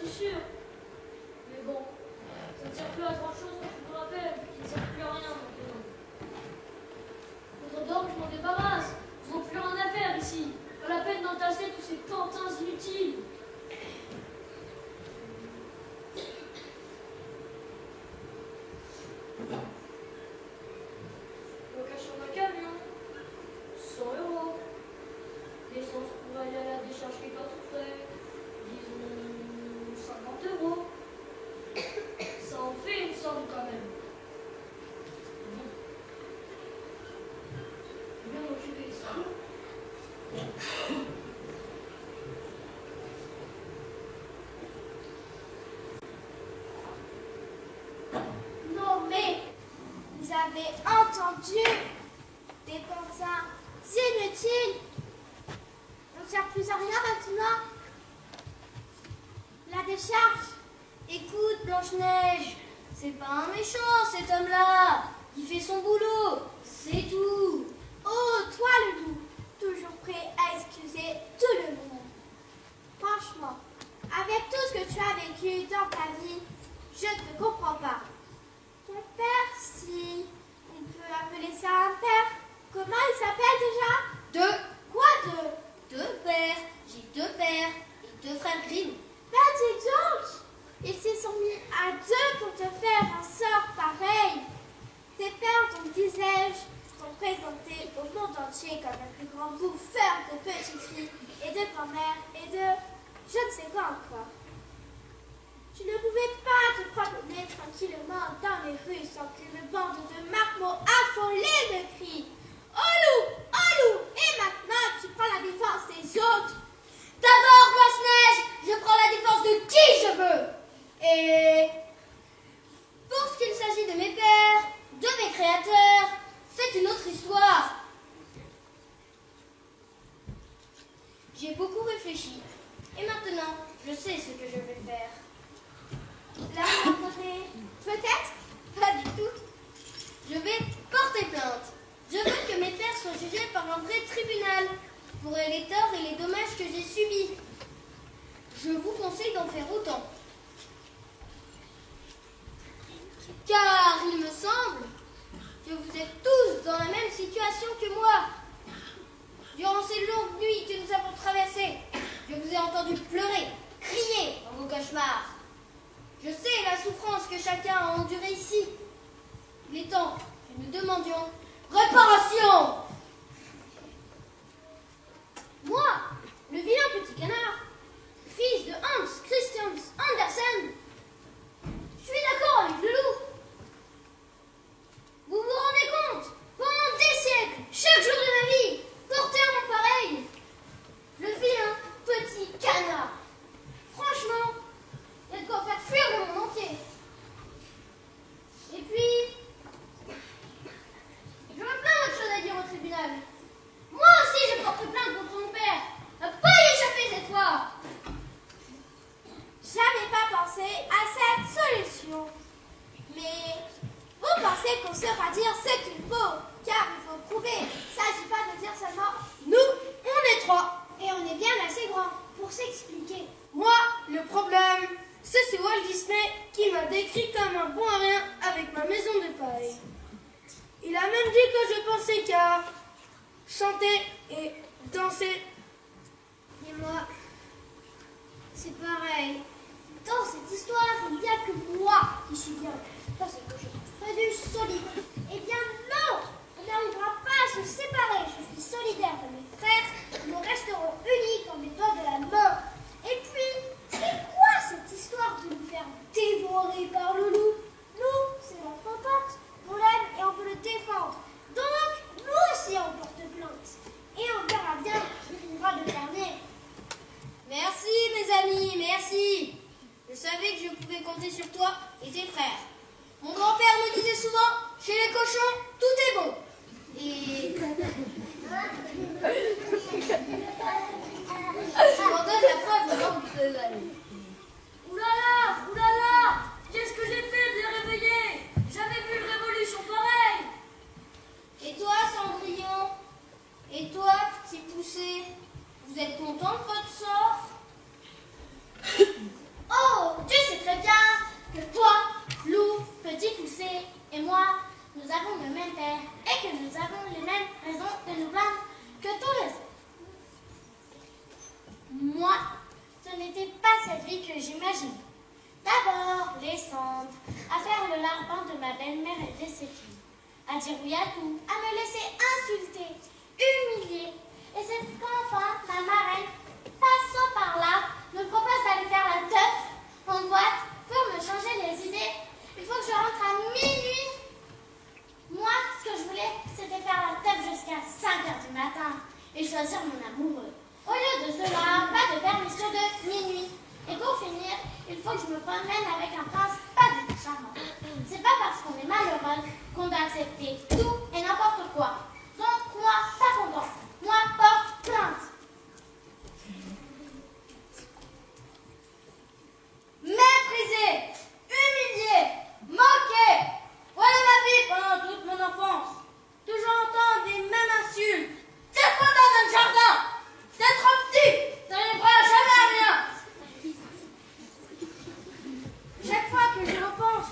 suis sûr. Mais bon, ça ne sert plus à grand chose, je vous rappelle, qu'il ne sert plus à rien maintenant. Votre dorme, je m'en débarrasse. Vous n'avez plus rien à faire ici. Pas la peine d'entasser tous ces pantins inutiles. Location d'un camion, 100 €. L'essence pour aller à la décharge qui est pas tout frais, disons 50 €. Ça en fait une somme quand même. Bon. Bien m'occuper de ça. Non mais, vous avez entendu, des pantins inutiles. On ne sert plus à rien maintenant. La décharge. Écoute, Blanche-Neige, c'est pas un méchant cet homme-là. Il fait son boulot, c'est tout. Oh, toi le loup, toujours prêt à excuser tout le monde. Franchement, avec tout ce que tu as vécu dans ta vie, je ne te comprends pas. Ton père, si on peut appeler ça un père, comment il s'appelle déjà? Deux. Quoi deux? Deux pères. J'ai deux pères et deux frères Grimm. Ben dis donc, ils s'y sont mis à deux pour te faire un sort pareil. Tes pères, donc disais-je, sont présentés au monde entier comme le plus grand bouffeur de petites filles et de grand-mères et de je ne sais quoi encore. Tu ne pouvais pas te promener tranquillement dans les rues sans qu'une bande de marmots affolés ne crie « Au loup! Au loup !» Et maintenant, tu prends la défense des autres. D'abord, Blanche-Neige, je prends la défense de qui je veux. Et pour ce qu'il s'agit de mes pères, de mes créateurs, c'est une autre histoire. J'ai beaucoup réfléchi. Et maintenant, je sais ce que je vais faire. La rencontrer, peut-être? Pas du tout. Je vais porter plainte. Je veux que mes pères soient jugés par un vrai tribunal pour les torts et les dommages que j'ai subis. Je vous conseille d'en faire autant. Car il me semble que vous êtes tous dans la même situation que moi. Durant ces longues nuits que nous avons traversées, je vous ai entendu pleurer, crier dans vos cauchemars. Je sais la souffrance que chacun a endurée ici. Il est temps que nous demandions réparation. Moi, le vilain petit canard, fils de Hans Christian Andersen, je suis d'accord avec le loup. Vous vous rendez compte? Pendant des siècles, chaque jour de ma vie, porter un nom pareil. Le vilain petit canard. Franchement, il y a de quoi faire fuir le monde entier. Et puis, j'aurais plein d'autres choses à dire au tribunal. Moi aussi, je porte plainte contre mon père. Il n'a pas échappé cette fois. J'avais pas pensé à cette solution. Mais vous pensez qu'on saura dire ce qu'il faut, car il faut prouver. Il ne s'agit pas de dire seulement Nous, on est trois. et on est bien assez grand pour s'expliquer. Moi, le problème, c'est Walt Disney qui m'a décrit comme un bon à rien avec ma maison de paille. Il a même dit que je pensais qu'à chanter et danser. Et moi, c'est pareil. Dans cette histoire, il n'y a que moi qui suis bien. Parce que je suis du solide. Eh bien non, on n'arrivera pas à se séparer. Je suis solidaire de mes frères. Nous resterons unis comme les doigts de la main. Et puis, c'est quoi cette histoire de nous faire dévorer par le loup? Nous, c'est notre pote. On l'aime et on veut le défendre. Donc, nous aussi, on porte plainte. Et on verra bien qui finira de gagner. Merci, mes amis, merci. Je savais que je pouvais compter sur toi et tes frères. Mon grand-père me disait souvent, chez les cochons, tout est bon. Et je m'en donne la preuve devant mes amis. Oulala, qu'est-ce que j'ai fait de les réveiller? Jamais vu une révolution pareille. Et toi, Cendrillon? Et toi, petit poussé? Vous êtes content de votre sort? Oh, Imaginez. D'abord, les sondes, à faire le larbin de ma belle-mère et de ses filles, à dire oui à tout, à me laisser insulter, humilier. Et c'est qu'enfin, ma marraine, passant par là, me propose d'aller faire la teuf en boîte pour me changer les idées. Il faut que je rentre à minuit. Moi, ce que je voulais, c'était faire la teuf jusqu'à 5h du matin et choisir mon amoureux. Au lieu de cela, pas de permission de minuit. Et pour finir, il faut que je me promène avec un prince pas du tout charmant. C'est pas parce qu'on est malheureuse qu'on doit accepter tout et n'importe quoi. Donc moi, pas contente. Moi, porte plainte. Méprisé, humilié, moqué. Voilà ma vie pendant toute mon enfance. Toujours entendre les mêmes insultes. C'est quoi dans notre jardin? T'es trop petit, t'arriveras jamais à rien. Chaque fois que j'y repense,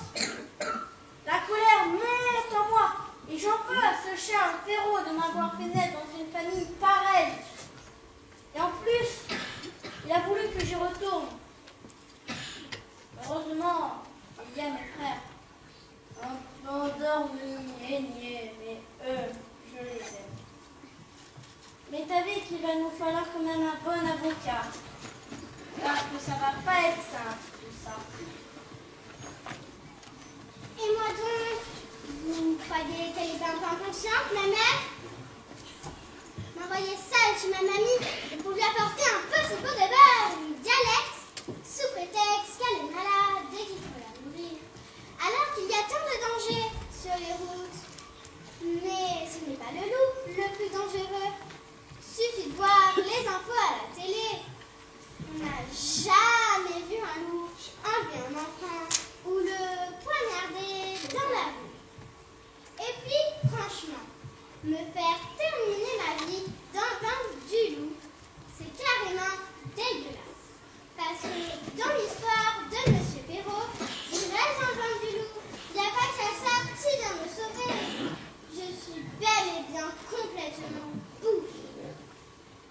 la colère monte en moi. Et j'en veux à ce chien féroce de m'avoir fait naître dans une famille pareille. Et en plus, il a voulu que j'y retourne. Heureusement, il y a mes frères. Un peu endormis et niais, mais eux, je les aime. Mais t'as vu qu'il va nous falloir quand même un bon avocat. Parce que ça va pas être simple, tout ça. Et moi donc, vous croyez qu'elle est un peu inconsciente, ma mère? M'envoyer seule chez ma mamie pour lui apporter un petit pot de beurre du dialecte, sous prétexte qu'elle est malade et qu'il faut la nourrir. Alors qu'il y a tant de dangers sur les routes. Mais ce n'est pas le loup le plus dangereux. Suffit de voir les infos à la télé. On n'a jamais vu un loup enlever un enfant ou le poignarder dans la rue. Et puis, franchement, me faire terminer ma vie dans le ventre du loup, c'est carrément dégueulasse. Parce que dans l'histoire de Monsieur Perrault, il reste dans le ventre du loup. Il n'y a pas que sa sortie de me sauver. Je suis bel et bien complètement bouffée.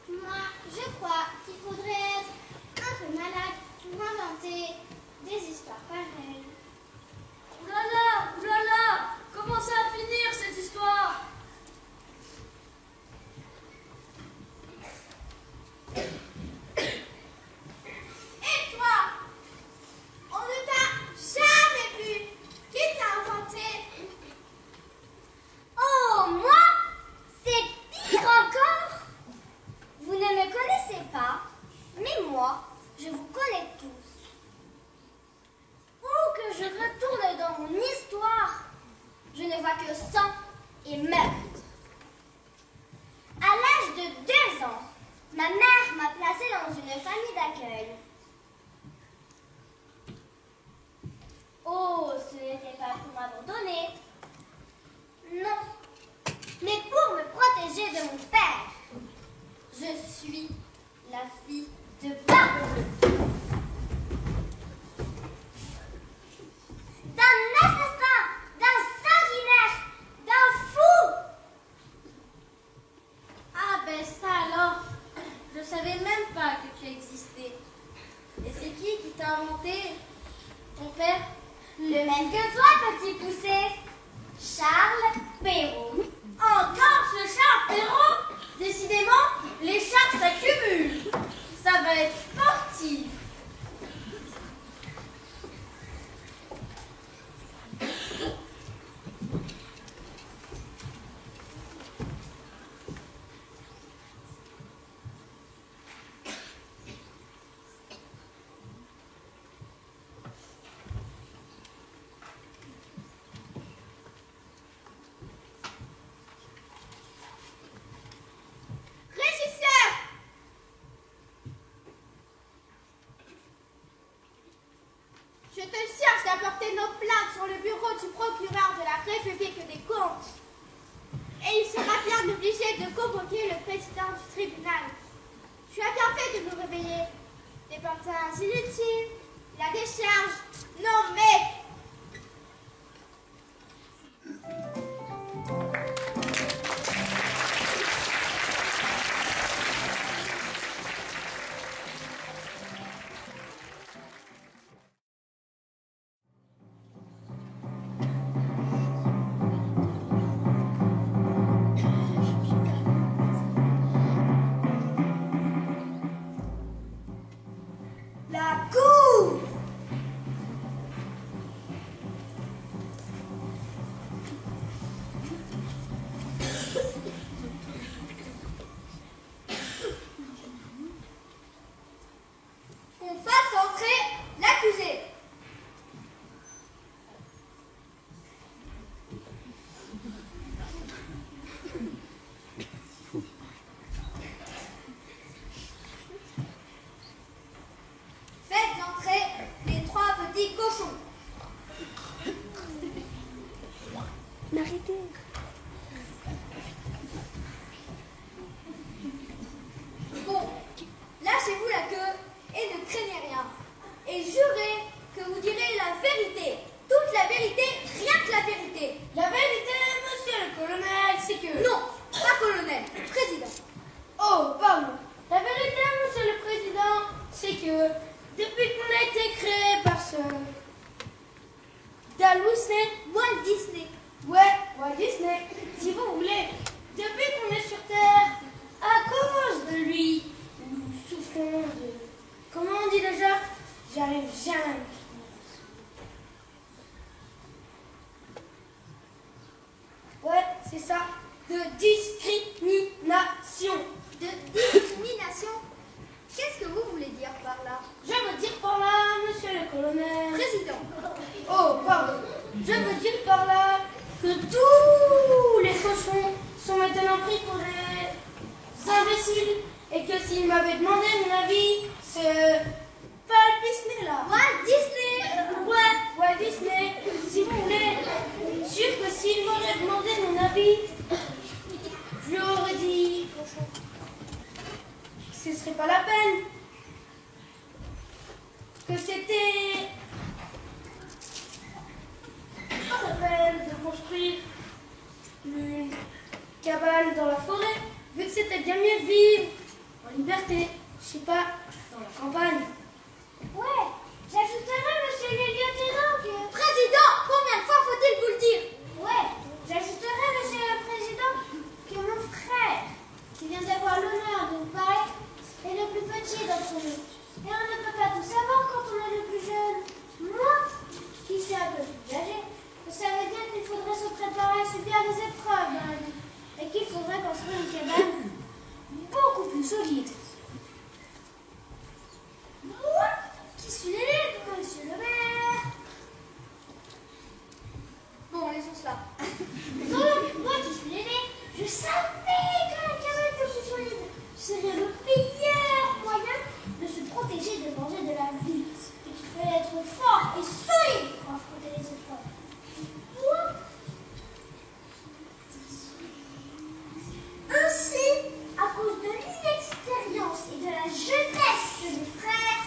Moi, je crois qu'il faudrait être un peu malade pour inventer des histoires pareilles. Oulala, comment ça va finir cette histoire? Et toi, on ne t'a jamais vu. Qui t'a inventé? Oh, moi, c'est pire encore. Vous ne me connaissez pas, mais moi, je vous connais tous. Où que je retourne dans mon histoire, je ne vois que sang et meurtre. À l'âge de 2 ans, ma mère m'a placée dans une famille d'accueil. Oh, ce n'était pas pour m'abandonner. Non, mais pour me protéger de mon père. Je suis la fille de Barbe-Bleue. D'un assassin, d'un sanguinaire, d'un fou. Ah ben ça alors, je savais même pas que tu existais. Et c'est qui t'a inventé? Ton père? Le même que toi, petit poussé. Charles Perrault. Encore ce Charles Perrault? Décidément, les Charles s'accumulent. Ça va être sportif. Je te cherche d'apporter nos plaintes sur le bureau du procureur de la République des comptes. Et il sera bien obligé de convoquer le président du tribunal. Tu as bien fait de nous réveiller. Des portages inutiles, la décharge. Non mais... la vérité. Toute la vérité, rien que la vérité. La vérité, monsieur le colonel, c'est que... Non, pas colonel, président. Oh, pardon. La vérité, monsieur le président, c'est que depuis qu'on a été créé par ce... Walt Disney. Ouais, Walt Disney, si vous voulez. Depuis qu'on est sur Terre, à cause de lui, nous souffrons de... Comment on dit déjà? J'arrive jamais. Ouais, c'est ça. De discrimination. De discrimination. Qu'est-ce que vous voulez dire par là? Je veux dire par là, monsieur le colonel... Président. Oh, pardon. Je veux dire par là que tous les cochons sont maintenant pris pour des imbéciles et que s'ils m'avaient demandé mon avis, c'est pas Disney là. Walt Disney. Ouais, Walt Disney, si vous voulez. Sûr que s'ils m'auraient demandé mon avis, je lui aurais dit que ce serait pas la peine. Que c'était pas la peine de construire une cabane dans la forêt, vu que c'était bien mieux de vivre en liberté, je sais pas, dans la campagne. Ouais, j'ajouterais, monsieur le lieutenant, que... Président, combien de fois faut-il vous le dire? Ouais, j'ajouterais, monsieur le président, que mon frère, qui vient d'avoir l'honneur de vous parler, est le plus petit d'entre nous. Et on ne peut pas tout savoir quand on est le plus jeune. Moi, qui suis un peu plus âgé, je savais bien qu'il faudrait se préparer à subir des épreuves dans la vie. Et qu'il faudrait construire une cabane beaucoup plus solide. Moi, qui suis l'aîné de monsieur le maire. Bon, laissons cela. Donc, moi qui suis l'aîné, je savais que la cabane était plus solide serait le meilleur moyen de se protéger des dangers de la vie. Et qu'il fallait être fort et solide pour affronter les épreuves. Moi, ainsi, à cause de l'inexpérience et de la jeunesse de mes frères,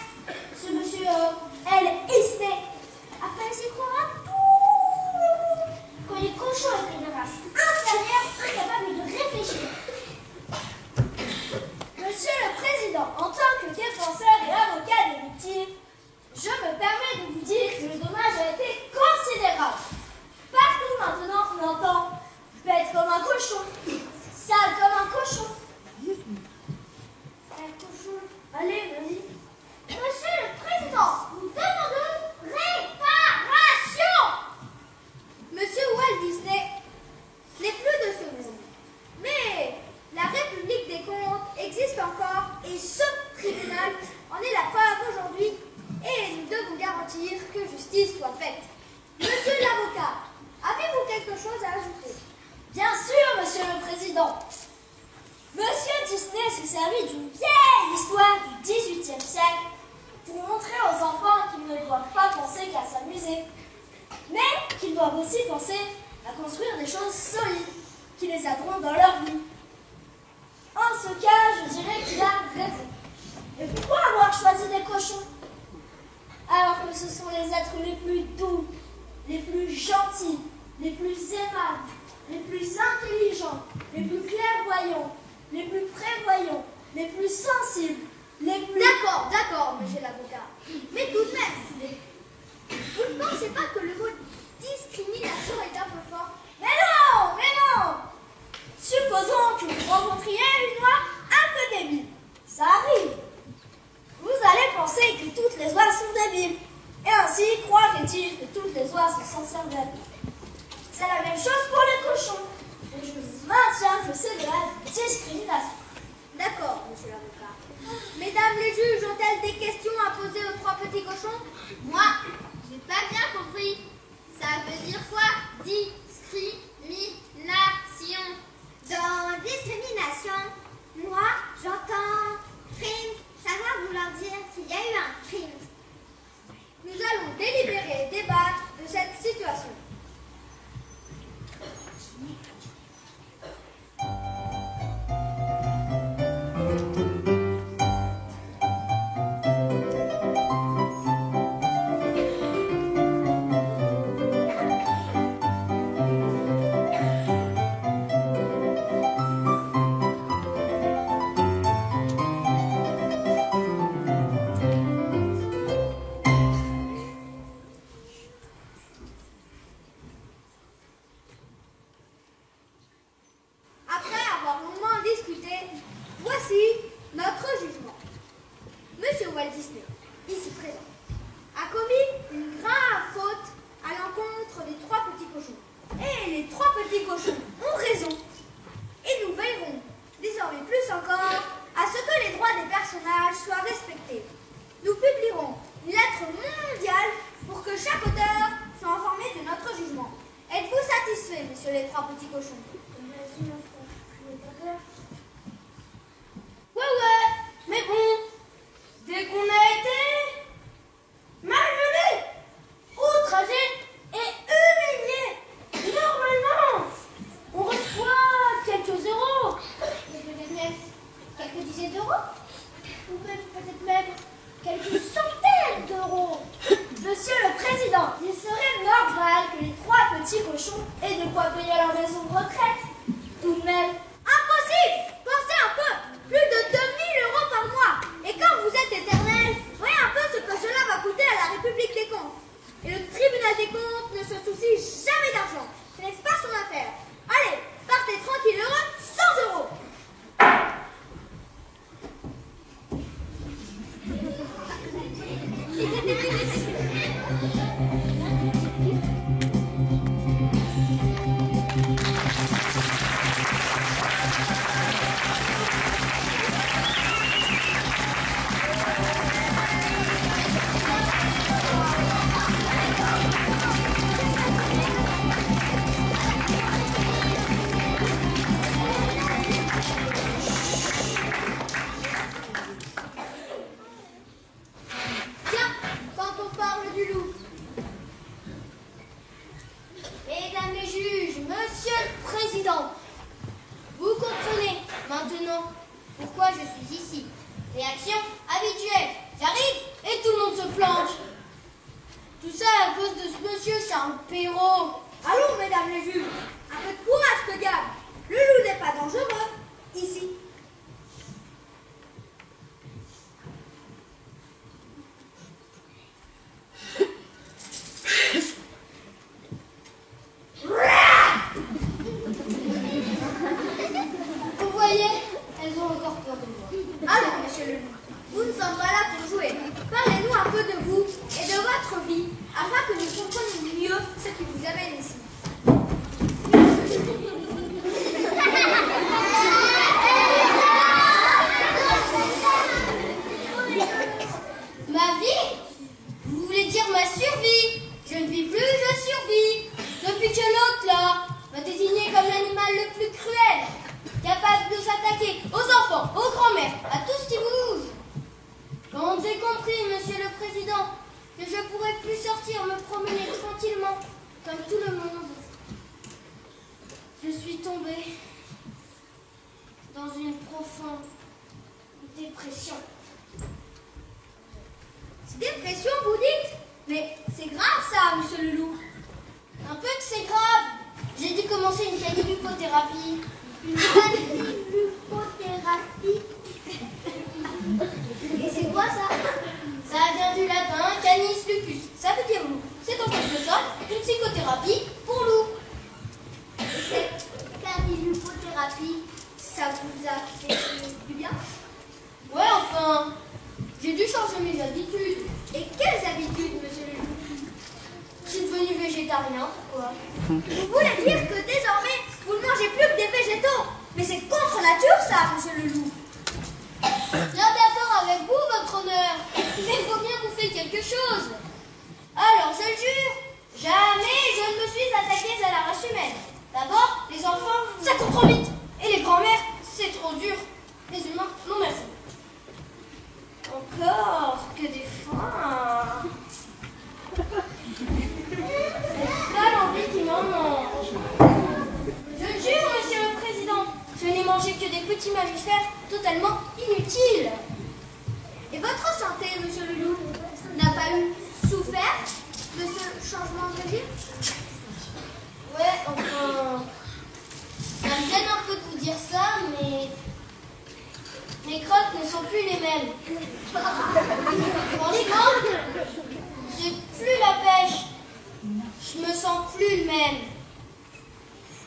ce monsieur L. Disney a failli s'y croire à tout. Quand les cochons étaient de race inférieure, incapables de réfléchir. Monsieur le Président, en tant que défenseur et avocat des victimes, je me permets de vous dire que le dommage a été considérable. Partout maintenant, on entend bête comme un cochon, sale comme un cochon. Un cochon, allez, vas-y. Monsieur le Président, nous demandons réparation. Monsieur Walt Disney n'est plus de ce monde. Mais la République des contes existe encore et ce tribunal en est la preuve aujourd'hui et nous devons garantir que justice soit faite. Monsieur l'avocat, avez-vous quelque chose à ajouter? Bien sûr, Monsieur le Président. Monsieur Disney s'est servi d'une vieille histoire du XVIIIe siècle pour montrer aux enfants qu'ils ne doivent pas penser qu'à s'amuser, mais qu'ils doivent aussi penser à construire des choses solides qui les aideront dans leur vie. En ce cas, je dirais qu'il a raison. Et pourquoi avoir choisi des cochons? Alors que ce sont les êtres les plus doux, les plus gentils, les plus aimables, les plus intelligents, les plus clairvoyants, les plus prévoyants, les plus sensibles, les plus... D'accord, monsieur l'avocat. Mais tout de même, vous ne pensez pas que le mot discrimination est un peu fort? Mais non! Supposons que vous rencontriez une oie un peu débile. Ça arrive. Vous allez penser que toutes les oies sont débiles. Et ainsi croirait-il que toutes les oies sont sans cervelle. C'est la même chose pour les cochons. Et je maintiens que c'est de la discrimination. D'accord, monsieur l'avocat. Mesdames les juges ont-elles des questions à poser aux trois petits cochons? Moi, j'ai pas bien compris. Ça veut dire quoi? Discrimination. Dans discrimination, moi, j'entends crime. Ça va vouloir dire qu'il y a eu un crime. Nous allons délibérer et débattre de cette situation. que chaque auteur soit informé de notre jugement. Êtes-vous satisfait, messieurs les trois petits cochons? Ouais, mais bon, dès qu'on a été malmené, outragé et humilié, normalement, on reçoit quelques euros. Peut-être même quelques dizaines d'euros, ou peut-être même quelques centaines d'euros. Monsieur le Président, il serait normal que les trois petits cochons aient de quoi payer leur maison de retraite. Tout de même, impossible! Pensez un peu! Plus de 2000 euros par mois! Et quand vous êtes éternel, voyez un peu ce que cela va coûter à la République des comptes. Et le tribunal des comptes ne se soucie jamais d'argent. Ce n'est pas son affaire. Allez, partez tranquille heureux, 100 euros! Tiens, quand on parle du loup. Mesdames les juges, monsieur le président, vous comprenez maintenant pourquoi je suis ici. Réaction habituelle. J'arrive et tout le monde se planche. Tout ça à cause de ce monsieur Charles Perrault. Allons, mesdames les juges, un peu de courage, de gamme. Le loup n'est pas dangereux, ici. Vous voyez, elles ont encore peur de moi. Allons, monsieur le loup, vous ne sommes pas là pour jouer. Parlez-nous un peu de vous et de votre vie, afin que nous comprenions mieux ce qui vous amène ici. Ma vie? Vous voulez dire ma survie? Je ne vis plus, je survis. Depuis que l'autre, là, m'a désigné comme l'animal le plus cruel, capable de s'attaquer aux enfants, aux grands-mères, à tout ce qui bouge. Quand j'ai compris, monsieur le président, que je pourrais plus sortir me promener tranquillement, comme tout le monde, je suis tombée dans une profonde dépression. Dépression, vous dites? Mais c'est grave ça, monsieur le loup. Un peu que c'est grave. J'ai dû commencer une canilupothérapie. Une canilupothérapie. Et c'est quoi ça? Ça vient du latin canis lupus. Ça veut dire loup. C'est en quelque sorte une psychothérapie pour loup. Et cette canilupothérapie, ça vous a fait du bien? Ouais, enfin, j'ai dû changer mes habitudes. Et quelles habitudes, monsieur le loup? Je suis devenu végétarien, quoi. Vous voulez dire que désormais, vous ne mangez plus que des végétaux? Mais c'est contre nature ça, monsieur le loup. Bien d'accord avec vous, votre honneur. Mais il faut bien bouffer quelque chose. Alors, je le jure, jamais je ne me suis attaquée à la race humaine. D'abord, les enfants, ça court trop vite. Et les grands-mères, c'est trop dur. Les humains, non merci. Encore que des fins. C'est pas l'envie qui m'en mange. Je jure, monsieur le président, je n'ai mangé que des petits mammifères totalement inutiles. Et votre santé, monsieur le loup, n'a pas eu souffert de ce changement de régime? Ouais, enfin, ça me gêne un peu de vous dire ça, mais mes crottes ne sont plus les mêmes. Franchement, j'ai plus la pêche. Je me sens plus le même.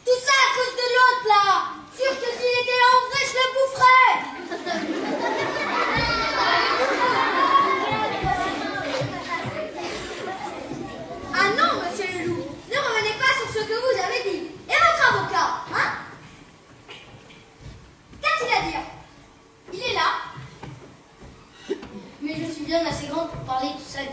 Tout ça à cause de l'autre, là. Sûr que s'il était là en vrai, je le boufferais. Ah non, monsieur le loup, ne revenez pas sur ce que vous avez dit. Et votre avocat, hein? Qu'a-t-il à dire? Il est là. Mais je suis bien assez grande pour parler tout seul.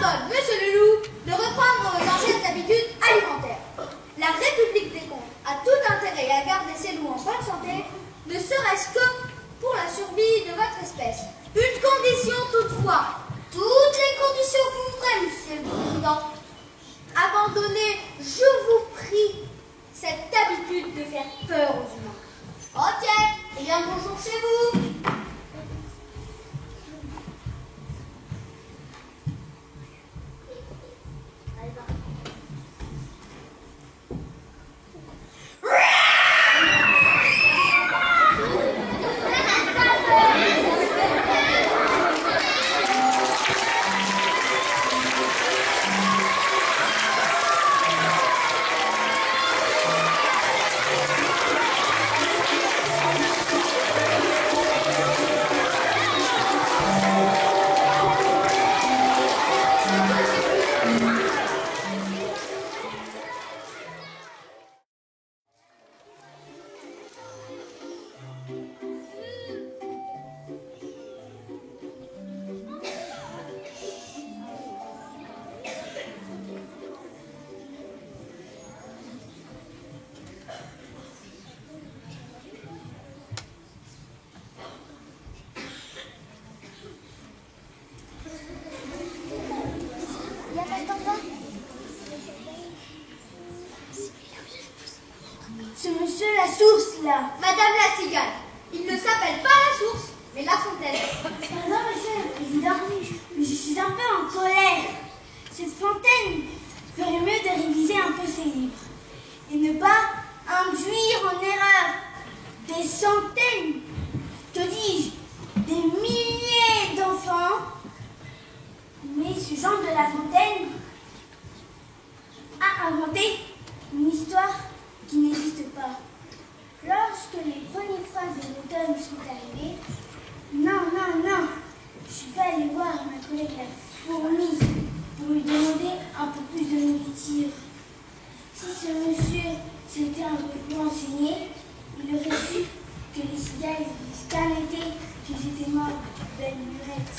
ordonne, monsieur le loup, de reprendre vos anciennes habitudes alimentaires. La République des contes a tout intérêt à garder ses loups en bonne santé, ne serait-ce que pour la survie de votre espèce. Une condition toutefois. Toutes les conditions que vous voudrez, monsieur le président. Abandonnez, je vous prie, cette habitude de faire peur aux humains. Ok, et bien bonjour chez vous. Ce monsieur la source, là. Madame la cigale, il ne s'appelle pas la source, mais la fontaine. Pardon, monsieur le président, mais je suis un peu en colère. Cette fontaine ferait mieux de réviser un peu ses livres et ne pas induire en erreur des centaines, que dis-je, des milliers d'enfants. Mais ce Jean de La Fontaine a inventé une histoire qui n'existe pas. Lorsque les premiers froids de l'automne sont arrivés, non, je suis pas allée voir ma collègue la fourmi pour lui demander un peu plus de nourriture. Si ce monsieur s'était un peu renseigné, il aurait su que les cigales disent qu'un été que j'étais morte de belle lurette.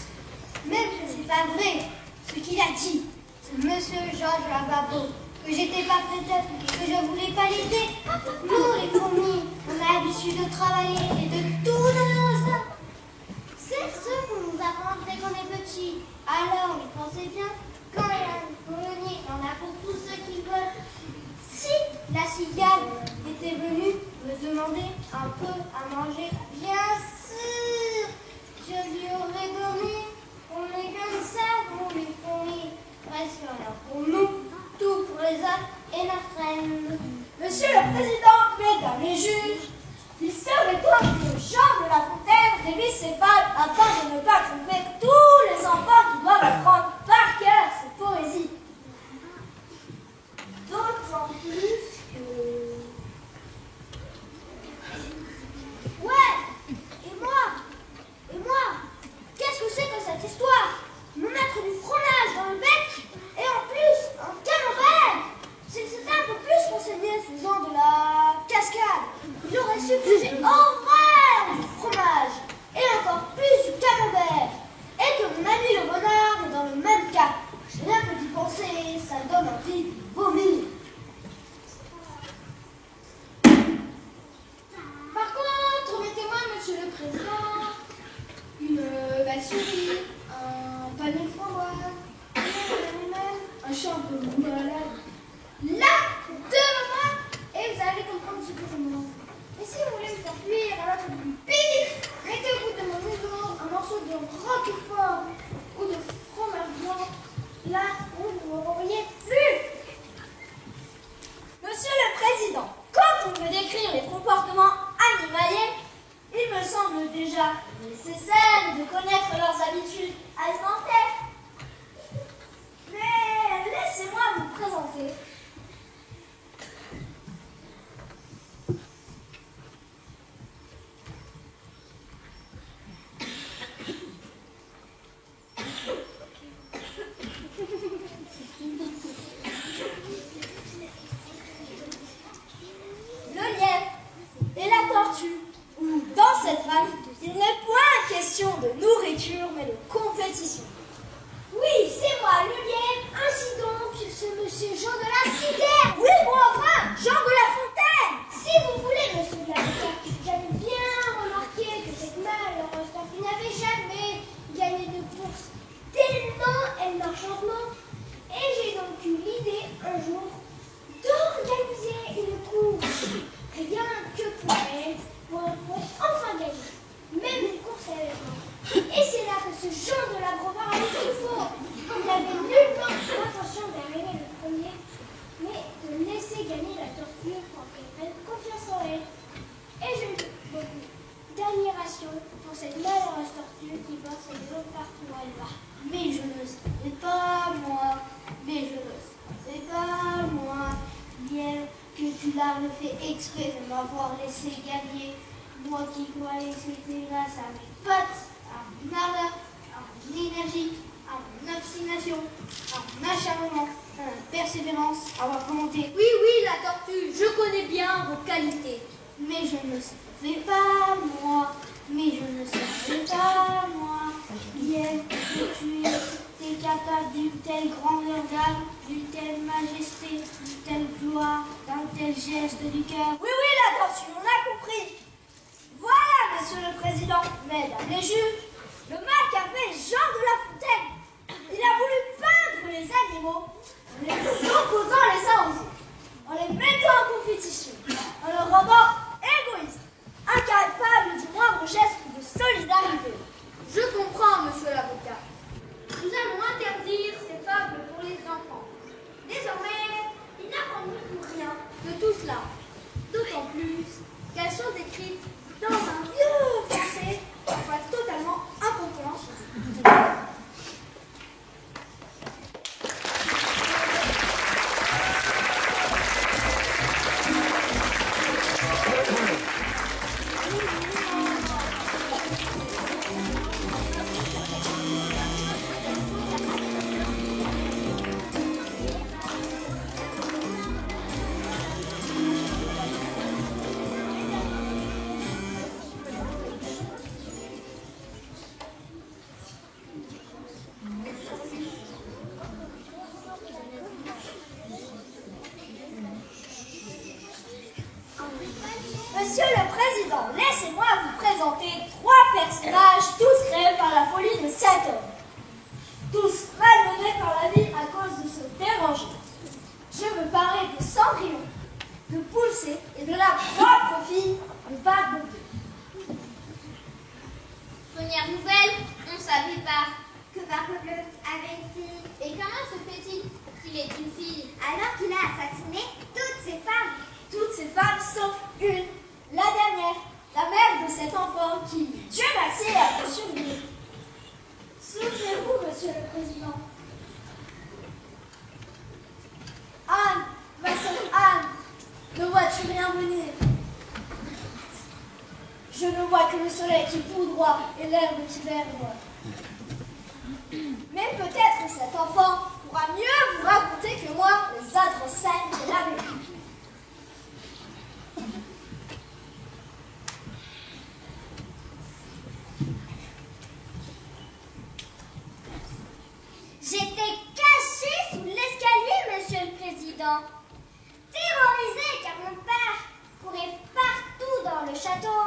Même que c'est pas vrai ce qu'il a dit, ce monsieur Georges Lavabo, que j'étais pas prête, que je voulais pas l'aider. Nous, les fourmis, on a l'habitude de travailler et de tout donner aux hommes. C'est ce qu'on nous apprend dès qu'on est petit. Alors, vous pensez bien, quand il y a une colonie, il y en a pour tous ceux qui veulent. Si la cigale était venue me demander un peu à manger, bien sûr, je lui aurais donné. On est comme ça, nous les fourmis. Presque rien pour nous, tout pour les hommes et notre reine. Monsieur le Président, mesdames les juges, il serait temps que Jean de La Fontaine révise ses fables afin de ne pas tromper tous les enfants qui doivent apprendre par cœur cette poésie. D'autant plus que... Ouais, et moi, qu'est-ce que c'est que cette histoire? Me mettre du fromage dans le bec et en plus un camembert. S'il s'était un peu plus renseigné ce genre de la cascade, il aurait su que j'ai horreur du fromage et encore plus du camembert. Et que mon ami le renard est dans le même cas. Rien que d'y penser, ça me donne envie de vomir. Par contre, mettez-moi, monsieur le président, une belle souris, un panier de framboises, un champignon malade. Là, devant moi, et vous allez comprendre ce que je me demande. Et si vous voulez me faire fuir à l'autre du pire, mettez au bout de mon museau un morceau de roquefort ou de fromage blanc. Là, vous ne me revoyez plus. Monsieur le Président, quand on veut décrire les comportements animaliers, il me semble déjà nécessaire de connaître leurs habitudes alimentaires. Mais laissez-moi vous présenter avait fait exprès de m'avoir laissé gagner. Moi qui croyais que c'était grâce à mes potes, à mon ardeur, à mon énergie, à mon obstination, à mon acharnement, à ma persévérance, à ma volonté. Oui, oui, la tortue, je connais bien vos qualités. Mais je ne savais pas, moi, mais je ne savais pas, moi, bien que tu es capable d'une telle grandeur d'âme, d'une telle majesté, d'une telle gloire, d'un tel geste du cœur. Oui, oui, la tortue, on a compris. Voilà, monsieur le président, mesdames les juges, le mal qu'a fait Jean de La Fontaine. Il a voulu peindre les animaux en les opposant les uns aux autres, en les mettant en compétition, en les rendant égoïstes, incapables du moindre geste de solidarité. Je comprends, monsieur l'avocat. Nous allons interdire ces fables pour les enfants. Désormais, ils n'apprendront plus rien de tout cela. D'autant plus qu'elles sont écrites dans un vieux français, parfois totalement incompréhensible. Monsieur le Président, laissez-moi vous présenter 3 personnages, tous créés par la folie de cet homme. Tous malmenés par la vie à cause de ce déranger. Je veux parler de Cendrillon, de Poulsé et de la propre fille de Barbe Bleue. Première nouvelle, on ne savait pas que Barbe Bleue avait une fille. Et comment se fait-il qu'il ait une fille alors qu'il a assassiné toutes ses femmes? Toutes ces femmes sauf une, la dernière, la mère de cet enfant qui, Dieu merci, a pu survivre. Souvenez-vous, monsieur le Président. Anne, ma sœur Anne, ne vois-tu rien venir? Je ne vois que le soleil qui poudroie et l'herbe qui verdoie. Mais peut-être cet enfant pourra mieux vous raconter que moi les atroces scènes qu'il a vécues. J'étais cachée sous l'escalier, monsieur le président. Terrorisée car mon père courait partout dans le château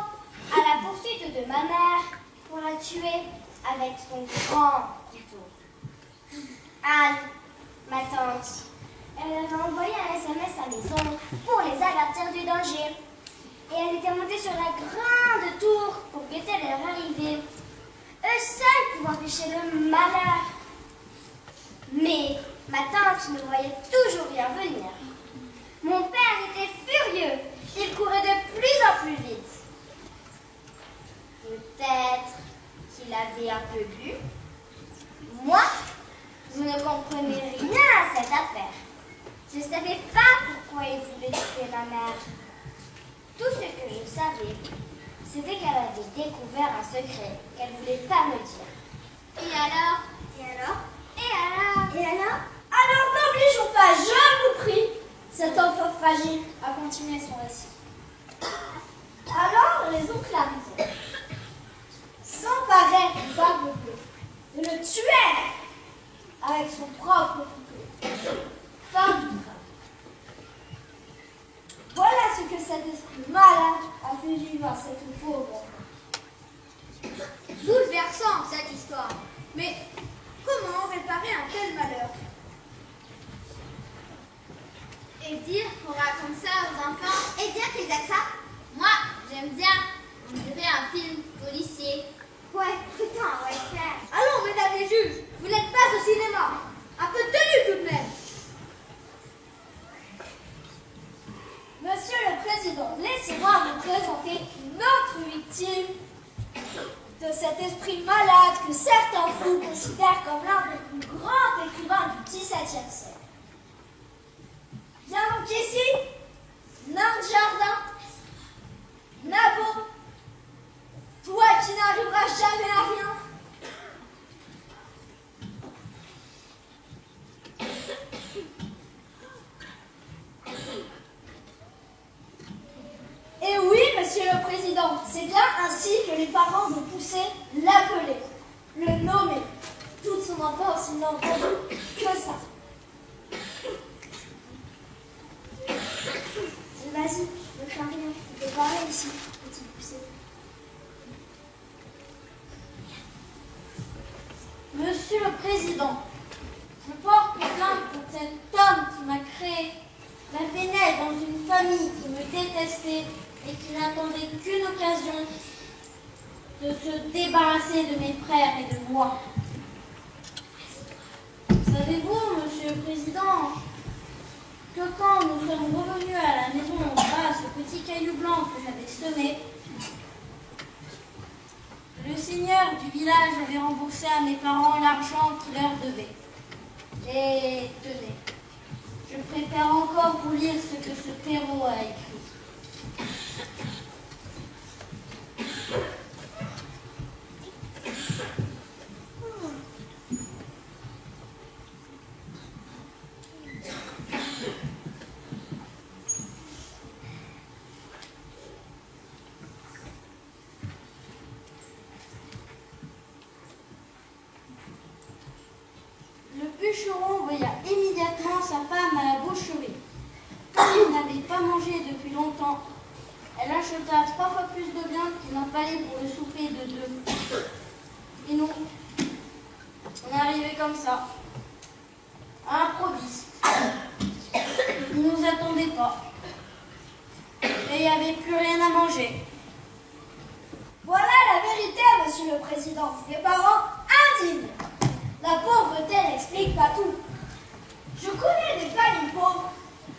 à la poursuite de ma mère pour la tuer avec son grand couteau. Anne, ma tante, elle avait envoyé un SMS à mes oncles pour les avertir du danger. Et elle était montée sur la grande tour pour guetter leur arrivée. Eux seuls pouvaient empêcher le malheur. Mais ma tante me voyait toujours bien venir. Mon père était furieux. Il courait de plus en plus vite. Peut-être qu'il avait un peu bu. Moi, je ne comprenais rien à cette affaire. Je ne savais pas pourquoi il voulait tuer ma mère. Tout ce que je savais, c'était qu'elle avait découvert un secret qu'elle ne voulait pas me dire. Et alors? Et alors? Et alors? Et alors? Alors n'obligeons pas, je vous prie, cet enfant fragile à continuer son récit. Alors les oncles arrivèrent, s'emparèrent du Barbe Bleue et le tuèrent avec son propre couteau. Fin du drame. Voilà ce que cet esprit malade a fait vivre à cette pauvre enfant. Bouleversante cette histoire. Mais comment réparer un tel malheur? Et dire qu'on raconte ça aux enfants et dire qu'ils aiment ça? Moi, j'aime bien. On dirait un film policier. Ouais, putain, on va le faire. Allons, mesdames les juges, vous n'êtes pas au cinéma. Un peu de tenue tout de même. Monsieur le Président, laissez-moi vous présenter une autre victime de cet esprit malade que certains fous considèrent comme l'un des plus grands écrivains du XVIIe siècle. Bien donc ici, Nardini. les parents vont pousser, l'appeler, le nommer. Toute son enfance, il n'a entendu que ça. Vas-y, ne crains rien, il peut parler ici, petit poussé. Monsieur le Président, je porte plainte contre cet homme qui m'a créé, m'a fait naître dans une famille qui me détestait et qui n'attendait qu'une occasion de se débarrasser de mes frères et de moi. Savez-vous, Monsieur le Président, que quand nous sommes revenus à la maison grâce au petit caillou blanc que j'avais semé, le seigneur du village avait remboursé à mes parents l'argent qu'il leur devait. Et tenez, je préfère encore vous lire ce que ce Perrault a écrit. Le bûcheron envoya immédiatement sa femme à la boucherie. Comme il n'avait pas mangé depuis longtemps, elle acheta 3 fois plus de viande qu'il n'en fallait pour le souper de 2. Et nous, on est arrivé comme ça, à l'improviste. Ils ne nous attendaient pas. Et il n'y avait plus rien à manger. Voilà la vérité, Monsieur le Président. Des parents indignes. La pauvreté n'explique pas tout. Je connais des familles pauvres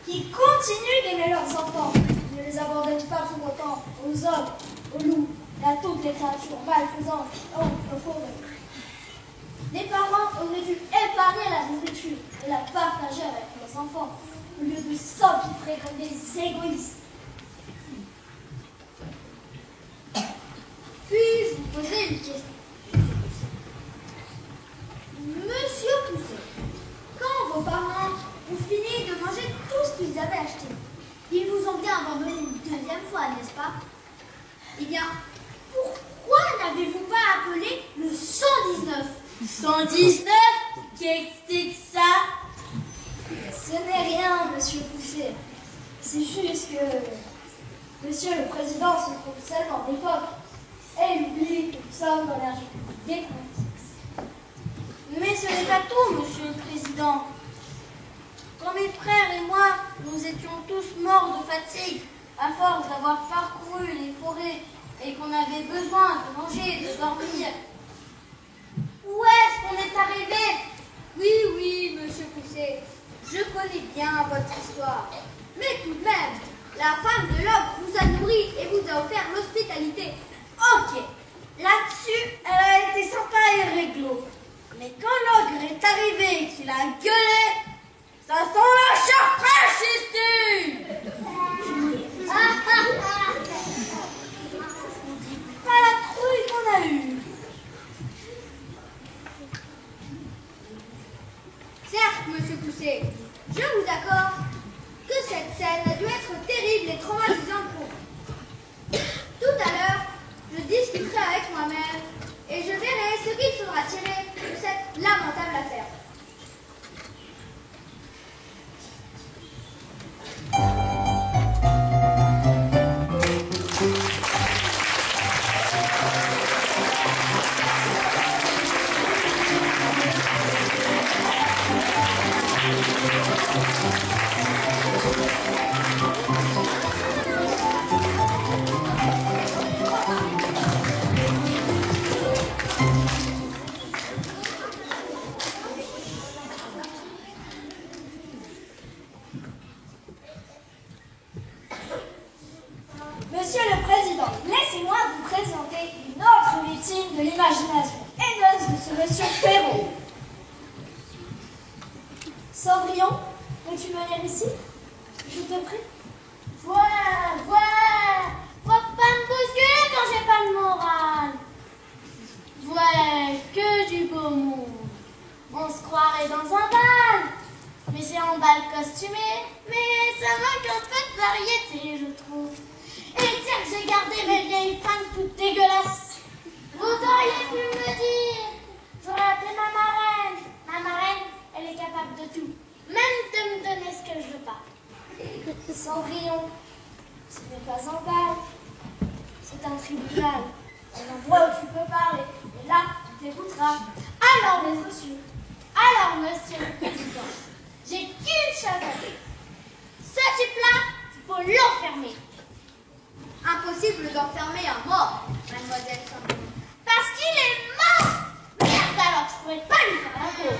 qui continuent d'aimer leurs enfants, ne les abandonnent pas pour autant aux hommes, aux loups, et à toutes les créatures malfaisantes aux forêts. Les parents auraient dû épargner la nourriture et la partager avec leurs enfants, au lieu de s'empiffrer comme des égoïstes. Puis-je vous poser une question? Monsieur Pousset, quand vos parents ont fini de manger tout ce qu'ils avaient acheté, ils vous ont bien abandonné une deuxième fois, n'est-ce pas? Eh bien, pourquoi n'avez-vous pas appelé le 119? 119? Qu'est-ce que ça? Ce n'est rien, Monsieur Pousset. C'est juste que Monsieur le Président se trouve seul en époque et il oublie que nous sommes dans l'ère des comptes. Mais ce n'est pas tout, Monsieur le Président. Quand mes frères et moi, nous étions tous morts de fatigue, à force d'avoir parcouru les forêts et qu'on avait besoin de manger et de dormir, où est-ce qu'on est arrivé? Oui, monsieur Pousset, je connais bien votre histoire. Mais tout de même, la femme de l'ogre vous a nourri et vous a offert l'hospitalité. Ok, là-dessus, elle a été sympa et réglo. Mais quand l'ogre est arrivé et qu'il a gueulé, ça sent la chair fraîche ici! Pas la trouille qu'on a eue. Certes, monsieur Pousset, je vous accorde que cette scène a dû être terrible et traumatisante pour vous. Tout à l'heure, je discuterai avec moi-même et je verrai ce qu'il faudra tirer de cette lamentable affaire. Monsieur le Président, laissez-moi vous présenter une autre victime de l'imagination haineuse de ce Monsieur Perrault. Cendrillon, peux-tu venir ici? Je te prie. Ouais, faut pas me bousculer quand j'ai pas le moral. Ouais, que du beau monde. On se croirait dans un bal. Mais c'est un bal costumé. Mais ça manque un peu de variété, je trouve. Et tiens que j'ai gardé mes vieilles fringues toutes dégueulasses. Vous auriez pu me dire. J'aurais appelé ma marraine. Ma marraine, elle est capable de tout. Même de me donner ce que je veux pas. Cendrillon, ce n'est pas un bal, c'est un tribunal. Un endroit où tu peux parler. Et là, tu t'écouteras. Alors, monsieur le président, j'ai qu'une chose à dire. Ce type-là, il faut l'enfermer. Impossible d'enfermer un mort, mademoiselle Cendrillon. Parce qu'il est mort. Merde, alors je pourrais pas lui faire la peau.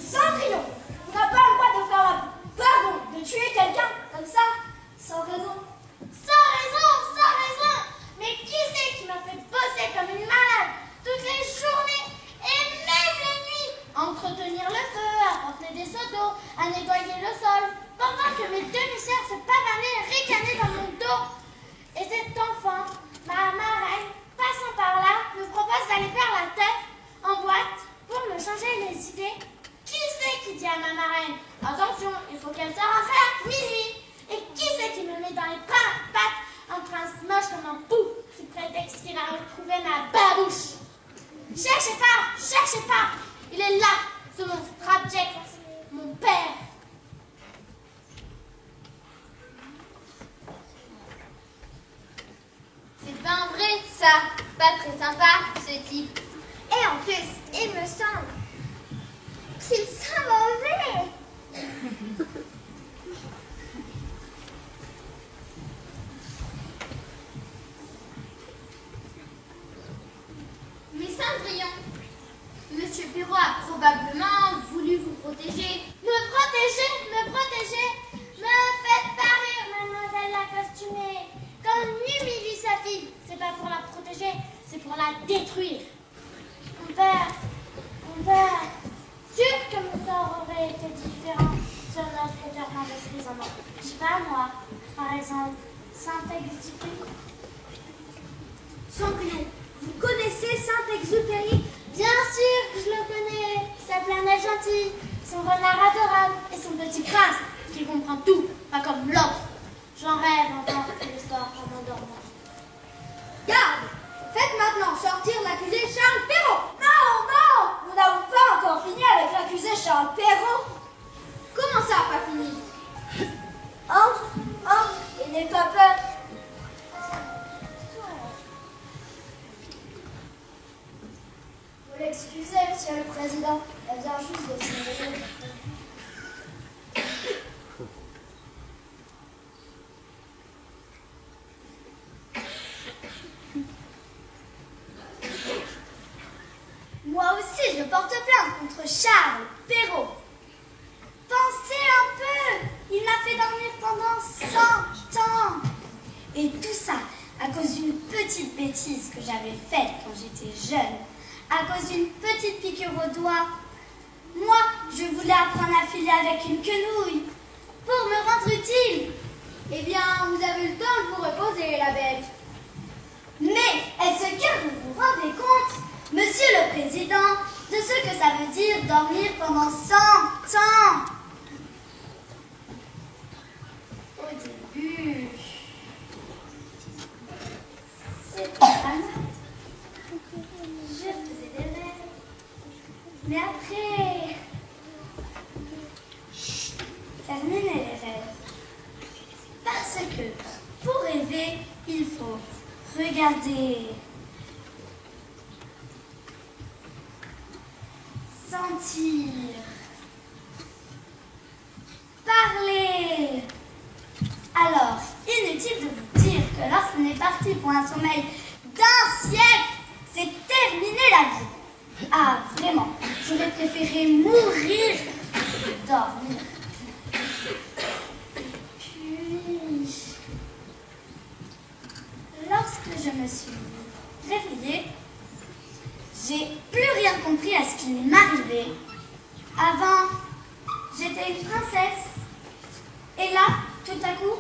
Cendrillon, tu n'as pas le droit de faire la... Pardon, de tuer quelqu'un comme ça, sans raison. Sans raison. Mais qui c'est qui m'a fait bosser comme une malade toutes les journées et même les nuits? Entretenir le feu, apporter des seaux d'eau, à nettoyer le sol, pendant que mes demi-sœurs se pavanaient et ricanaient dans mon dos. Et cet enfant, ma marraine, passant par là, me propose d'aller faire la tête en boîte pour me changer les idées. Qui c'est qui dit à ma marraine, attention, il faut qu'elle soit rentrée à minuit? Et qui c'est qui me met dans les pattes un prince moche comme un pou, sous prétexte qu'il a retrouvé ma babouche? Cherchez pas, il est là, ce monstre abject, mon père. C'est pas vrai, ça. Pas très sympa, ce type. Et en plus, il me semble qu'il sent mauvais. Mais Cendrillon, Monsieur Perrault a probablement voulu vous protéger. Me protéger. Me faites pas rire, mademoiselle la costumée. Quand on humilie sa fille, c'est pas pour la protéger, c'est pour la détruire. Mon père, sûr que mon sort aurait été différent sur notre éternel d'emprisonnement. Je sais pas moi, par exemple, Saint-Exupéry. Cendrillon, vous connaissez Saint-Exupéry? Bien sûr que je le connais, sa planète gentille, son renard adorable et son petit prince qui comprend tout, pas comme l'autre. J'en rêve encore tous les soirs en m'endormant. Garde! Faites maintenant sortir l'accusé Charles Perrault! Non! Nous n'avons pas encore fini avec l'accusé Charles Perrault! Comment ça, pas fini? Entre, et n'aie pas peur! Vous l'excusez, monsieur le président, elle vient juste de se réveiller. Moi aussi, je porte plainte contre Charles Perrault. Pensez un peu, il m'a fait dormir pendant 100 ans. Et tout ça à cause d'une petite bêtise que j'avais faite quand j'étais jeune. À cause d'une petite piqûre au doigt. Moi, je voulais apprendre à filer avec une quenouille pour me rendre utile. Eh bien, vous avez eu le temps de vous reposer, la bête. Mais est-ce que vous vous rendez compte, monsieur le président, de ce que ça veut dire dormir pendant 100 ans? Au début, c'était pas mal. Je faisais des rêves. Mais après, terminez les rêves. Parce que pour rêver, il faut regarder, sentir, parler. Alors, inutile de vous dire que lorsqu'on est parti pour un sommeil d'un siècle, c'est terminé la vie. Ah, vraiment, j'aurais préféré mourir que dormir. Puis, lorsque je me suis réveillée, j'ai plus rien compris à ce qui m'arrivait. Avant, j'étais une princesse. Et là, tout à coup,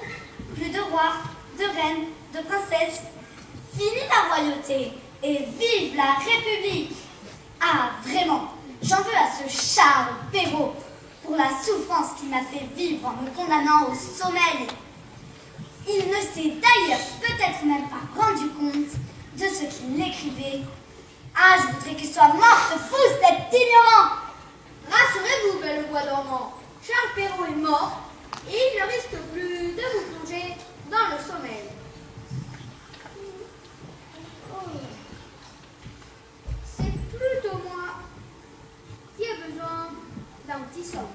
plus de roi, de reine, de princesse. Fini la royauté et vive la République! Ah, vraiment, j'en veux à ce Charles Perrault pour la souffrance qu'il m'a fait vivre en me condamnant au sommeil. Il ne s'est d'ailleurs peut-être même pas rendu compte de ce qu'il écrivait. Ah, je voudrais qu'il soit mort, ce fou, cet ignorant! Rassurez-vous, belle bois dormant, Charles Perrault est mort et il ne risque plus de vous plonger dans le sommeil. C'est plutôt moi qui ai besoin d'un petit somme.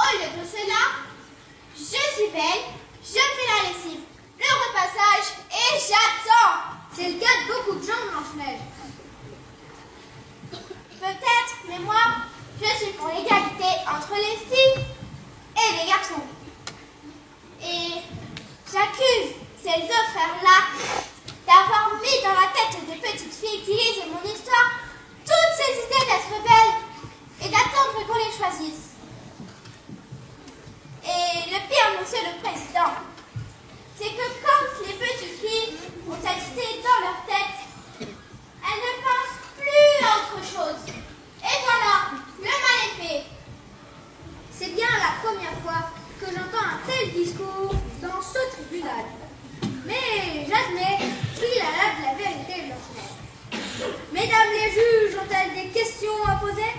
Au lieu de cela, je suis belle, je fais la lessive, le repassage et j'attends. C'est le cas de beaucoup de gens, Blanche-Neige. Peut-être, mais moi, je suis pour l'égalité entre les filles et les garçons. Et j'accuse ces deux frères-là d'avoir mis dans la tête des petites filles qui lisent mon histoire toutes ces idées d'être belles et d'attendre qu'on les choisisse. Et le pire, monsieur le président, c'est que quand les petites filles ont cette idée dans leur tête, elles ne pensent plus à autre chose. Et voilà, le mal est fait. C'est bien la première fois que j'entends un tel discours dans ce tribunal. Mais j'admets qu'il a là de la vérité, Blanche-Neige. Mesdames les juges ont-elles des questions à poser?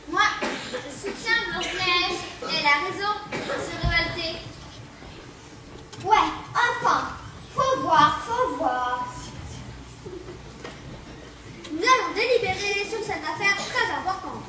Moi, je soutiens Blanche-Neige. Elle a raison de se révolter. Ouais, enfin, faut voir, faut voir. Nous allons délibérer sur cette affaire très importante.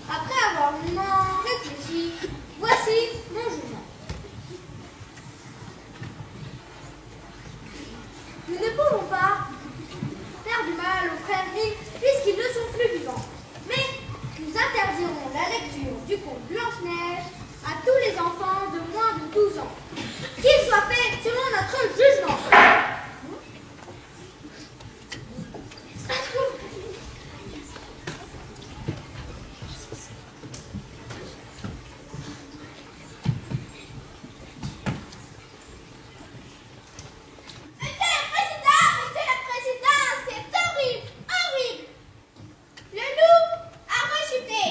Après avoir longuement réfléchi, voici mon jugement. Nous ne pouvons pas faire du mal aux frères Grimm puisqu'ils ne sont plus vivants. Mais nous interdirons la lecture du conte Blanche-Neige à tous les enfants de moins de 12 ans. Qu'il soit fait selon notre jugement. Monsieur le Président, c'est horrible, horrible. Le loup a rechuté.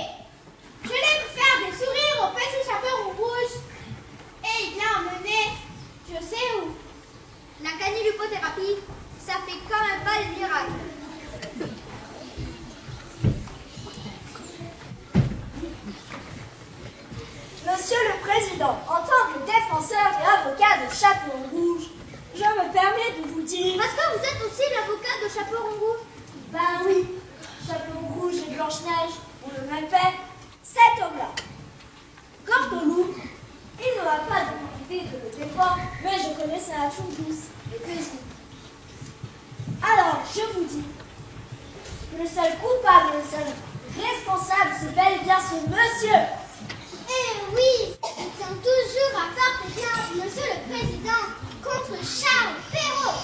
Je l'ai vu faire des sourires au petit chaperon rouge. Et il l'a emmené, je sais où. La canilupothérapie, ça fait quand même pas les miracles. Monsieur le Président, en tant que défenseur et avocat de Chaperon Rouge, je me permets de vous dire... Parce que vous êtes aussi l'avocat de Chaperon Rouge. Ben oui, Chaperon Rouge et Blanche-Neige ont le même père, cet homme-là. Quant au loup, il n'aura pas d'idée de le défendre, mais je connais sa nature douce et paisible. Alors, je vous dis que le seul coupable, le seul responsable, c'est bel et bien ce monsieur. Eh oui, nous sommes toujours à porter plainte, Monsieur le Président, contre Charles Perrault.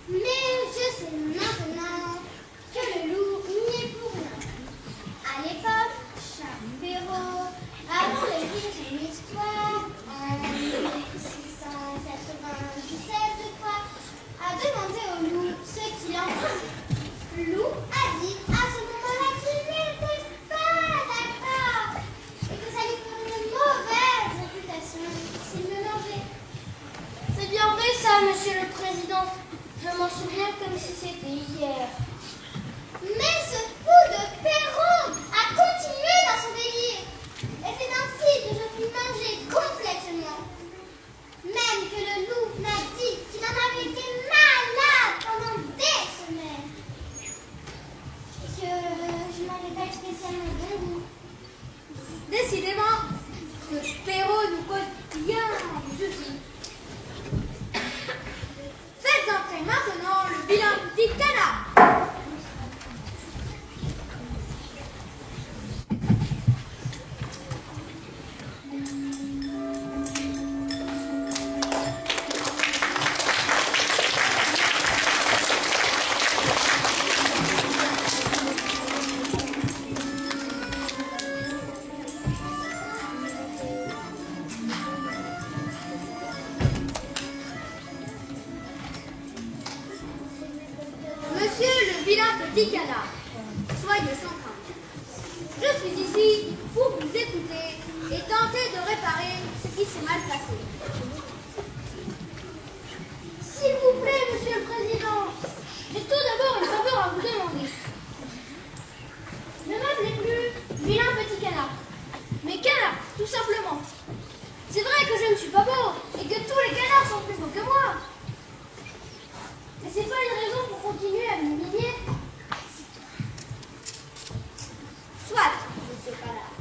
Mais je sais maintenant que le loup n'y est pour rien. À l'époque, Charles Perrault, avant d'écrire son histoire, en 1697, je crois, a demandé au loup ce qu'il en pensait. Le loup a dit à ce moment-là qu'il n'était pas d'accord et que ça lui ferait une mauvaise réputation s'il me mangeait. C'est bien vrai ça, Monsieur le Président. Je m'en souviens comme si c'était hier. Mais ce fou de Perrault a continué dans son délire. Et c'est ainsi que je fus mangé complètement. Même que le loup m'a dit qu'il en avait été malade pendant des semaines. Et que je n'avais pas spécialement bon goût. Décidément, ce Perrault nous cause bien du soucis. Faites entrer maintenant le bilan du petit canard. ici pour vous écouter et tenter de réparer ce qui s'est mal passé. S'il vous plaît, Monsieur le Président, j'ai tout d'abord une faveur à vous demander. Ne m'appelez plus vilain petit canard, mais canard, tout simplement. C'est vrai que je ne suis pas beau et que tous les canards sont plus beaux que moi. Mais c'est pas une raison pour continuer à m'humilier. Soit, monsieur Canard,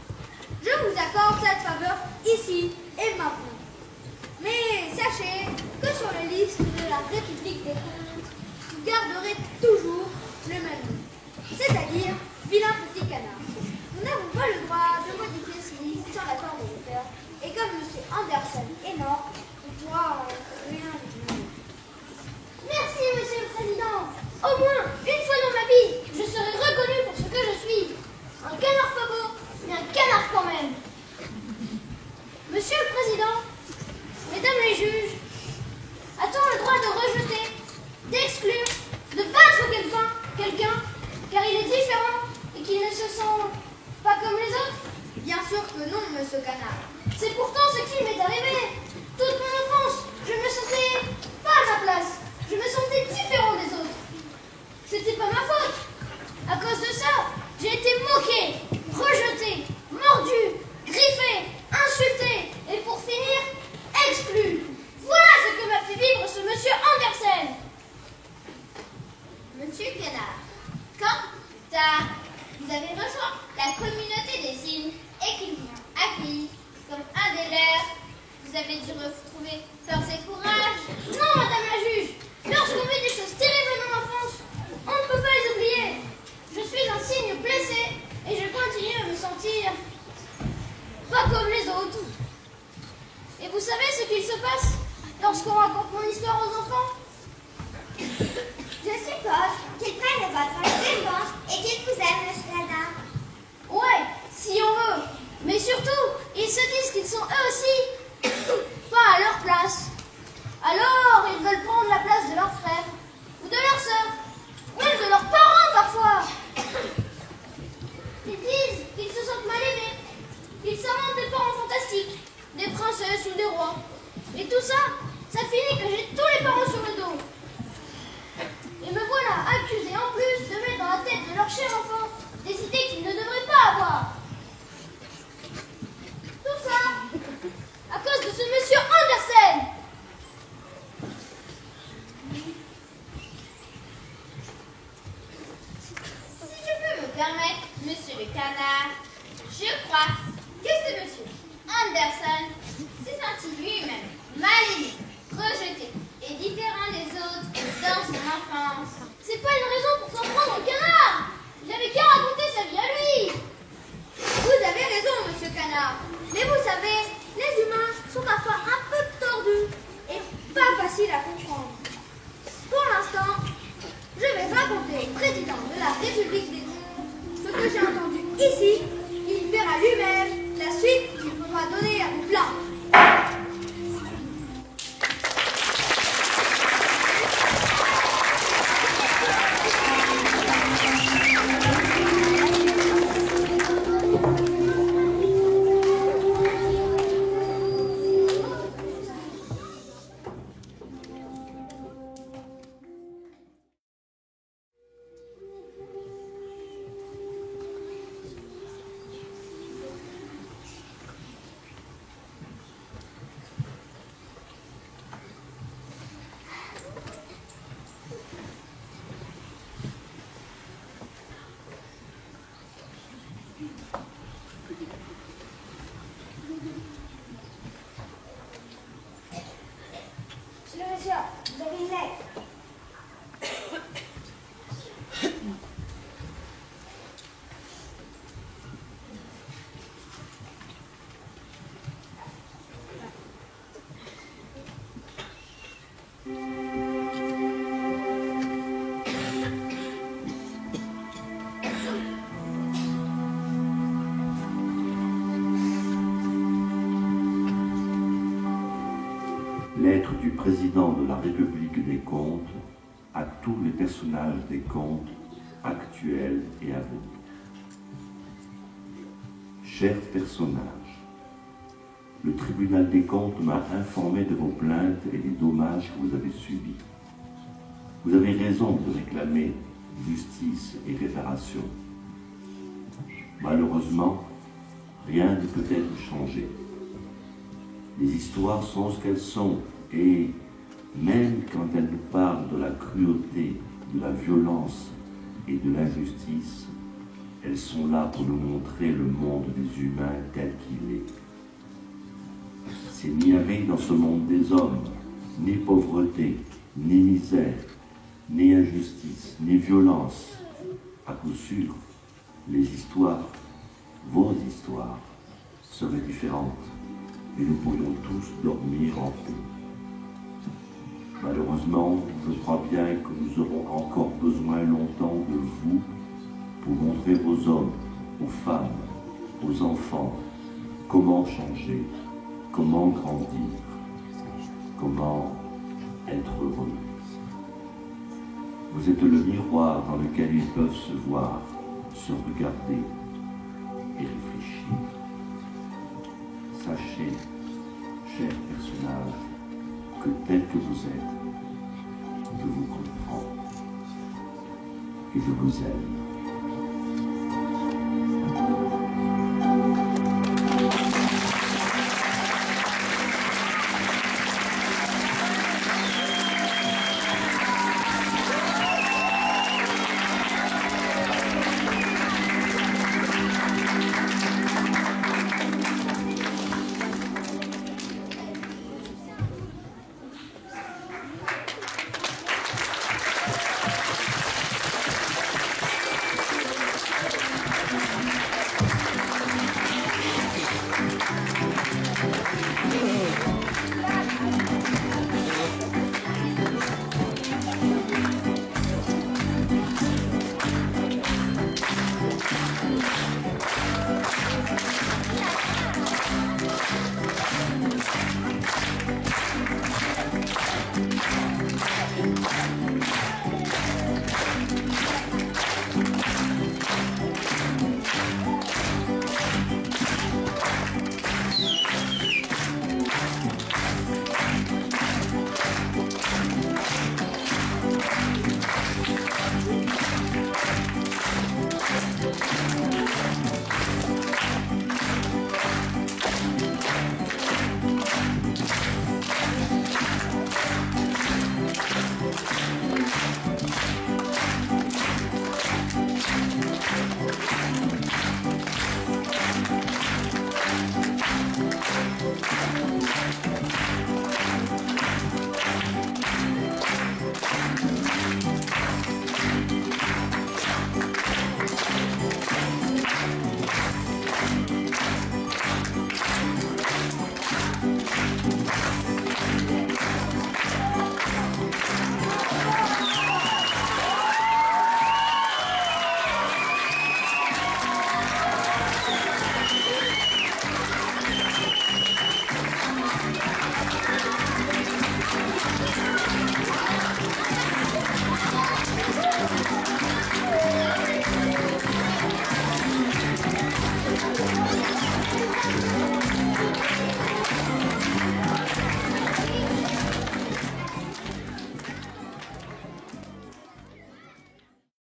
je vous accorde cette faveur ici et maintenant. Mais sachez que sur la liste de la République des comptes, vous garderez toujours le même nom, c'est-à-dire vilain petit canard. Nous n'avons pas le droit de modifier ce liste sans l'accord de l'auteur, et comme monsieur Anderson est mort, on pourra rien dire. Merci, Monsieur le Président. Au moins, une fois dans ma vie, je serai reconnu pour ce que je suis. Un canard pas beau, mais un canard quand même. Monsieur le Président, Mesdames les juges, a-t-on le droit de rejeter, d'exclure, de battre quelqu'un, car il est différent et qu'il ne se sent pas comme les autres? Bien sûr que non, monsieur Canard. C'est pourtant ce qui m'est arrivé. Toute mon enfance, je me sentais pas à ma place. Je me sentais différent des autres. C'était pas ma faute. À cause de ça, j'ai été moqué, rejeté, mordu, griffé, insulté et pour finir, exclu. Voilà ce que m'a fait vivre ce monsieur Andersen. Monsieur Canard, quand plus tard, vous avez rejoint la communauté des signes et qu'ils vous ont accueilli comme un des leurs, vous avez dû retrouver force et courage. Non, madame la juge, lorsqu'on vit des choses terribles dans l'enfance, on ne peut pas les oublier. Je suis un cygne blessé et je continue à me sentir pas comme les autres. Et vous savez ce qu'il se passe lorsqu'on raconte mon histoire aux enfants? Je suppose qu'ils prennent votre réponse et qu'ils vous aiment, monsieur Canard. Ouais, si on veut. Mais surtout, ils se disent qu'ils sont eux aussi pas à leur place. Alors, ils veulent prendre la place de leurs frères, ou de leurs sœurs, même de leurs parents parfois. Ils disent qu'ils se sentent mal aimés, qu'ils s'inventent des parents fantastiques, des princesses ou des rois. Et tout ça, ça finit que j'ai tous les parents sur le dos. Et me voilà accusé en plus de mettre dans la tête de leur cher enfant des idées qu'ils ne devraient pas avoir. Tout ça à cause de ce monsieur Andersen. Si je peux me permettre, monsieur le Canard, je crois que ce monsieur Anderson s'est senti lui-même mal aimé, rejeté et différent des autres dans son enfance. C'est pas une raison pour s'en prendre au canard. Il avait qu'à raconter sa vie à lui. Vous avez raison, monsieur Canard. Mais vous savez, les humains sont parfois un peu tordus et pas faciles à comprendre. Pour l'instant, je vais raconter au président de la République des Mondes ce que j'ai entendu ici. Il verra lui-même la suite qu'il faudra donner à vos plans. Vous avez une lettre. Lettre du président de la République des Contes à tous les personnages des contes actuels et à venir. Chers personnages, le tribunal des comptes m'a informé de vos plaintes et des dommages que vous avez subis. Vous avez raison de réclamer justice et réparation. Malheureusement, rien ne peut être changé. Les histoires sont ce qu'elles sont, et même quand elles nous parlent de la cruauté, de la violence et de l'injustice, elles sont là pour nous montrer le monde des humains tel qu'il est. S'il n'y avait dans ce monde des hommes, ni pauvreté, ni misère, ni injustice, ni violence, à coup sûr, les histoires, vos histoires, seraient différentes et nous pourrions tous dormir en paix. Malheureusement, je crois bien que nous aurons encore besoin longtemps de vous pour montrer aux hommes, aux femmes, aux enfants comment changer, comment grandir, comment être heureux. Vous êtes le miroir dans lequel ils peuvent se voir, se regarder et réfléchir. Sachez, chers personnages, que tel que vous êtes, je vous comprends et je vous aime.